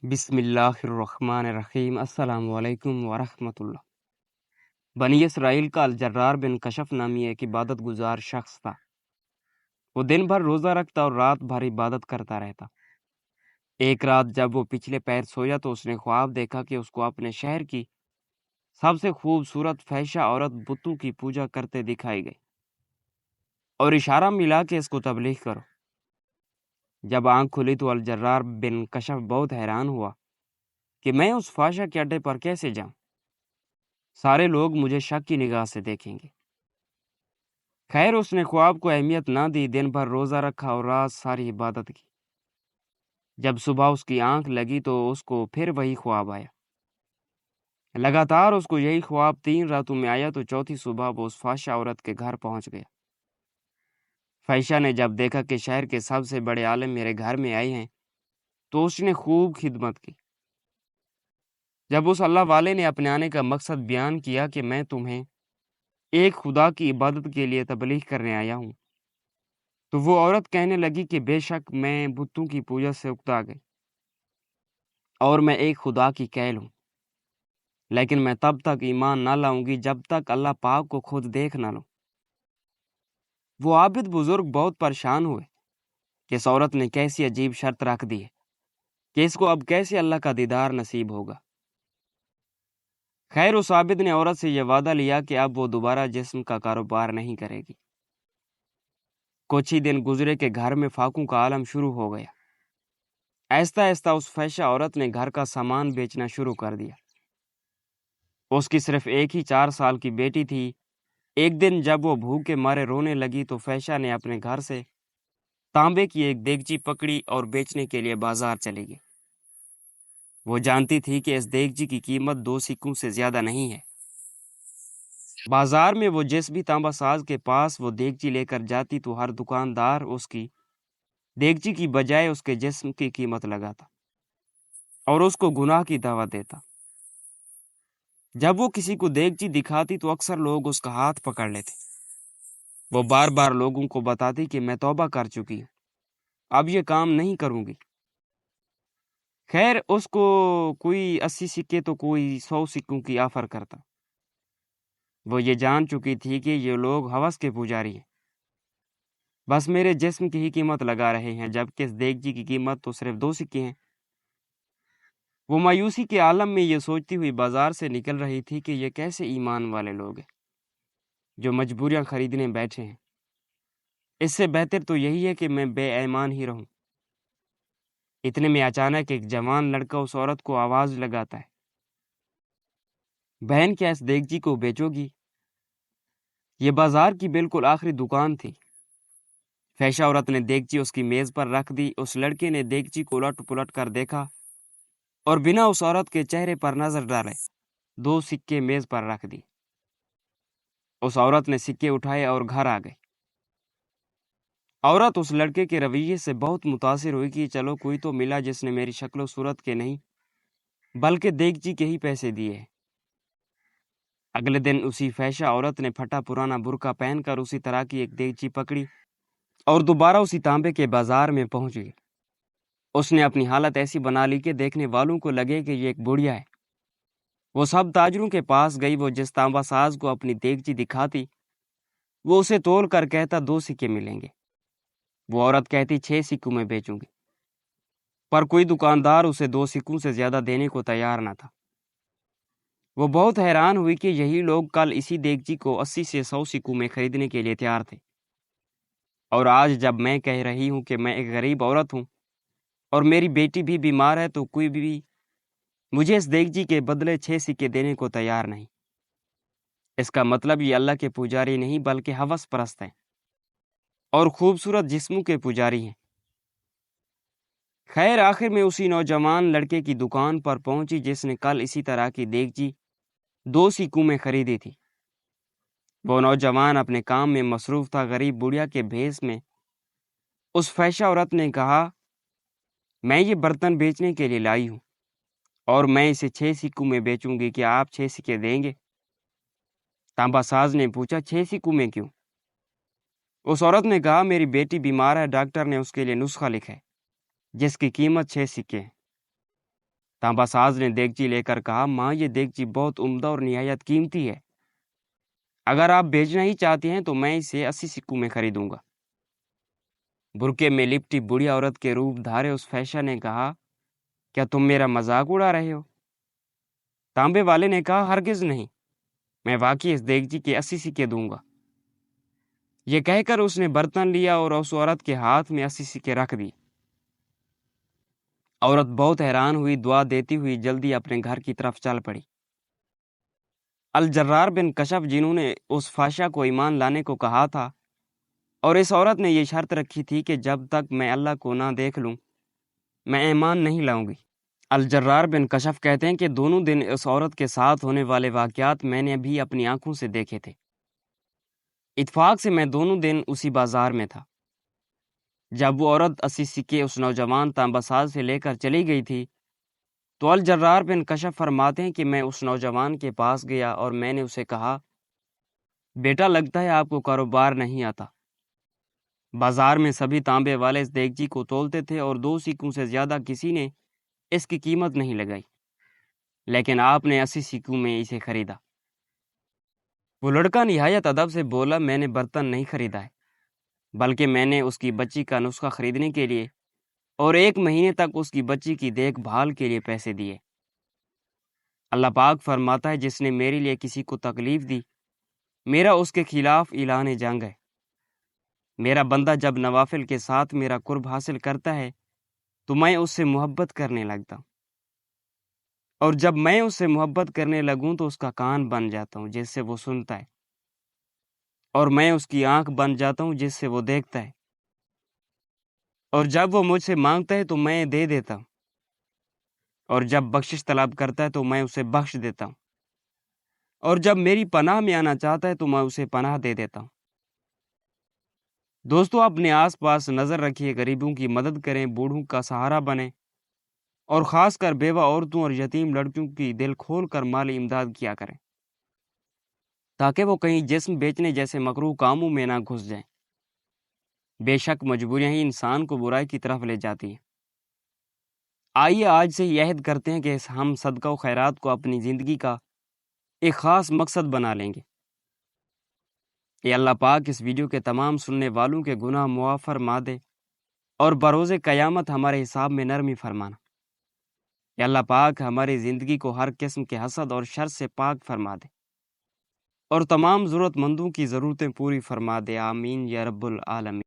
بسم اللہ الرحمن الرحیم۔ السلام علیکم ورحمۃ اللہ۔ بنی اسرائیل کا الجرار بن کشف نامی ایک عبادت گزار شخص تھا۔ وہ دن بھر روزہ رکھتا اور رات بھر عبادت کرتا رہتا۔ ایک رات جب وہ پچھلے پیر سویا تو اس نے خواب دیکھا کہ اس کو اپنے شہر کی سب سے خوبصورت فحشہ عورت بتوں کی پوجا کرتے دکھائی گئی اور اشارہ ملا کہ اس کو تبلیغ کرو۔ جب آنکھ کھلی تو الجرار بن کشف بہت حیران ہوا کہ میں اس فحشہ کے اڈے پر کیسے جاؤں، سارے لوگ مجھے شک کی نگاہ سے دیکھیں گے۔ خیر اس نے خواب کو اہمیت نہ دی، دن بھر روزہ رکھا اور رات ساری عبادت کی۔ جب صبح اس کی آنکھ لگی تو اس کو پھر وہی خواب آیا۔ لگاتار اس کو یہی خواب 3 راتوں میں آیا تو چوتھی صبح وہ اس فحشہ عورت کے گھر پہنچ گیا۔ فحشہ نے جب دیکھا کہ شہر کے سب سے بڑے عالم میرے گھر میں آئے ہیں تو اس نے خوب خدمت کی۔ جب اس اللہ والے نے اپنے آنے کا مقصد بیان کیا کہ میں تمہیں ایک خدا کی عبادت کے لیے تبلیغ کرنے آیا ہوں، تو وہ عورت کہنے لگی کہ بے شک میں بتوں کی پوجا سے اکتا گئی اور میں ایک خدا کی کیل ہوں، لیکن میں تب تک ایمان نہ لاؤں گی جب تک اللہ پاک کو خود دیکھ نہ لوں۔ وہ عابد بزرگ بہت پریشان ہوئے کہ اس عورت نے کیسی عجیب شرط رکھ دی ہے کہ اس کو اب کیسے اللہ کا دیدار نصیب ہوگا۔ خیر اس عابد نے عورت سے یہ وعدہ لیا کہ اب وہ دوبارہ جسم کا کاروبار نہیں کرے گی۔ کچھ ہی دن گزرے کہ گھر میں فاقوں کا عالم شروع ہو گیا۔ آہستہ آہستہ اس فحشہ عورت نے گھر کا سامان بیچنا شروع کر دیا۔ اس کی صرف ایک ہی 4 سال کی بیٹی تھی۔ ایک دن جب وہ بھوک کے مارے رونے لگی تو فحشہ نے اپنے گھر سے تانبے کی ایک دیگچی پکڑی اور بیچنے کے لیے بازار چلی گئی۔ وہ جانتی تھی کہ اس دیگچی کی قیمت 2 سکوں سے زیادہ نہیں ہے۔ بازار میں وہ جس بھی تانبا ساز کے پاس وہ دیگچی لے کر جاتی تو ہر دکاندار اس کی دیگچی کی بجائے اس کے جسم کی قیمت لگاتا اور اس کو گناہ کی دعوت دیتا۔ جب وہ کسی کو دیگچی دکھاتی تو اکثر لوگ اس کا ہاتھ پکڑ لیتے۔ وہ بار بار لوگوں کو بتاتی کہ میں توبہ کر چکی ہوں، اب یہ کام نہیں کروں گی۔ خیر اس کو کوئی 80 سکے تو کوئی 100 سکوں کی آفر کرتا۔ وہ یہ جان چکی تھی کہ یہ لوگ ہوس کے پجاری ہیں، بس میرے جسم کی ہی قیمت لگا رہے ہیں، جبکہ اس دیگچی کی قیمت تو صرف 2 سکے ہیں۔ وہ مایوسی کے عالم میں یہ سوچتی ہوئی بازار سے نکل رہی تھی کہ یہ کیسے ایمان والے لوگ ہیں جو مجبوریاں خریدنے بیٹھے ہیں۔ اس سے بہتر تو یہی ہے کہ میں بے ایمان ہی رہوں۔ اتنے میں اچانک ایک جوان لڑکا اس عورت کو آواز لگاتا ہے، بہن کیا اس دیگچی کو بیچو گی؟ یہ بازار کی بالکل آخری دکان تھی۔ فحشہ عورت نے دیگچی اس کی میز پر رکھ دی۔ اس لڑکے نے دیگچی کو الٹ پلٹ کر دیکھا اور بنا اس عورت کے چہرے پر نظر ڈالے 2 سکے میز پر رکھ دی۔ اس عورت نے سکے اٹھائے اور گھر آ گئی۔ عورت اس لڑکے کے رویے سے بہت متاثر ہوئی کہ چلو کوئی تو ملا جس نے میری شکل و صورت کے نہیں بلکہ دیگچی کے ہی پیسے دیے ہیں۔ اگلے دن اسی فحشہ عورت نے پھٹا پرانا برقع پہن کر اسی طرح کی ایک دیگچی پکڑی اور دوبارہ اسی تانبے کے بازار میں پہنچ گئی۔ اس نے اپنی حالت ایسی بنا لی کہ دیکھنے والوں کو لگے کہ یہ ایک بڑھیا ہے۔ وہ سب تاجروں کے پاس گئی۔ وہ جس تانبا ساز کو اپنی دیگچی دکھاتی وہ اسے تول کر کہتا 2 سکے ملیں گے۔ وہ عورت کہتی 6 سکوں میں بیچوں گی، پر کوئی دکاندار اسے 2 سکوں سے زیادہ دینے کو تیار نہ تھا۔ وہ بہت حیران ہوئی کہ یہی لوگ کل اسی دیگچی کو 80 سے 100 سکوں میں خریدنے کے لیے تیار تھے، اور آج جب میں کہہ رہی ہوں کہ میں ایک غریب عورت ہوں اور میری بیٹی بھی بیمار ہے تو کوئی بھی مجھے اس دیگچی کے بدلے 6 سکے دینے کو تیار نہیں۔ اس کا مطلب یہ اللہ کے پجاری نہیں بلکہ ہوس پرست ہیں اور خوبصورت جسموں کے پجاری ہیں۔ خیر آخر میں اسی نوجوان لڑکے کی دکان پر پہنچی جس نے کل اسی طرح کی دیگچی 2 سکوں میں خریدی تھی۔ وہ نوجوان اپنے کام میں مصروف تھا۔ غریب بڑھیا کے بھیس میں اس فحشہ عورت نے کہا، میں یہ برتن بیچنے کے لیے لائی ہوں اور میں اسے 6 سکوں میں بیچوں گی، کیا آپ 6 سکے دیں گے؟ تانبا ساز نے پوچھا 6 سکوں میں کیوں؟ اس عورت نے کہا میری بیٹی بیمار ہے، ڈاکٹر نے اس کے لیے نسخہ لکھا ہے جس کی قیمت 6 سکے ہیں۔ تانبا ساز نے دیگچی لے کر کہا، ماں یہ دیگچی بہت عمدہ اور نہایت قیمتی ہے، اگر آپ بیچنا ہی چاہتی ہیں تو میں اسے 80 سکوں میں خریدوں گا۔ برقعے میں لپٹی بوڑھی عورت کے روپ دھارے اس فحشہ نے کہا، کیا تم میرا مذاق اڑا رہے ہو؟ تانبے والے نے کہا، ہرگز نہیں، میں واقعی اس دیگچی کے 80 سکے دوں گا۔ یہ کہہ کر اس نے برتن لیا اور اس عورت کے ہاتھ میں 80 سکے رکھ دی۔ عورت بہت حیران ہوئی، دعا دیتی ہوئی جلدی اپنے گھر کی طرف چل پڑی۔ الجرار بن کشف، جنہوں نے اس فحشہ کو ایمان لانے کو کہا تھا، اور اس عورت نے یہ شرط رکھی تھی کہ جب تک میں اللہ کو نہ دیکھ لوں میں ایمان نہیں لاؤں گی۔ الجرار بن کشف کہتے ہیں کہ دونوں دن اس عورت کے ساتھ ہونے والے واقعات میں نے ابھی اپنی آنکھوں سے دیکھے تھے۔ اتفاق سے میں دونوں دن اسی بازار میں تھا۔ جب وہ عورت 80 سکے اس نوجوان تانبا ساز سے لے کر چلی گئی تھی تو الجرار بن کشف فرماتے ہیں کہ میں اس نوجوان کے پاس گیا اور میں نے اسے کہا، بیٹا لگتا ہے آپ کو کاروبار نہیں آتا۔ بازار میں سبھی تانبے والے اس دیگچی کو تولتے تھے اور 2 سکوں سے زیادہ کسی نے اس کی قیمت نہیں لگائی، لیکن آپ نے 80 سکوں میں اسے خریدا۔ وہ لڑکا نہایت ادب سے بولا، میں نے برتن نہیں خریدا ہے، بلکہ میں نے اس کی بچی کا نسخہ خریدنے کے لیے اور 1 مہینے تک اس کی بچی کی دیکھ بھال کے لیے پیسے دیے۔ اللہ پاک فرماتا ہے، جس نے میرے لیے کسی کو تکلیف دی میرا اس کے خلاف اعلان جنگ ہے۔ میرا بندہ جب نوافل کے ساتھ میرا قرب حاصل کرتا ہے تو میں اس سے محبت کرنے لگتا ہوں، اور جب میں اس سے محبت کرنے لگوں تو اس کا کان بن جاتا ہوں جس سے وہ سنتا ہے، اور میں اس کی آنکھ بن جاتا ہوں جس سے وہ دیکھتا ہے، اور جب وہ مجھ سے مانگتا ہے تو میں دے دیتا ہوں، اور جب بخشش طلب کرتا ہے تو میں اسے بخش دیتا ہوں، اور جب میری پناہ میں آنا چاہتا ہے تو میں اسے پناہ دے دیتا ہوں۔ دوستو، اپنے آس پاس نظر رکھیے، غریبوں کی مدد کریں، بوڑھوں کا سہارا بنیں، اور خاص کر بیوہ عورتوں اور یتیم لڑکیوں کی دل کھول کر مالی امداد کیا کریں، تاکہ وہ کہیں جسم بیچنے جیسے مکروہ کاموں میں نہ گھس جائیں۔ بے شک مجبوریاں ہی انسان کو برائی کی طرف لے جاتی ہیں۔ آئیے آج سے یہ عہد کرتے ہیں کہ ہم صدقہ و خیرات کو اپنی زندگی کا ایک خاص مقصد بنا لیں گے۔ اے اللہ پاک، اس ویڈیو کے تمام سننے والوں کے گناہ معاف فرما دے اور بروز قیامت ہمارے حساب میں نرمی فرمانا۔ اے اللہ پاک، ہماری زندگی کو ہر قسم کے حسد اور شر سے پاک فرما دے اور تمام ضرورت مندوں کی ضرورتیں پوری فرما دے۔ آمین یا رب العالمین۔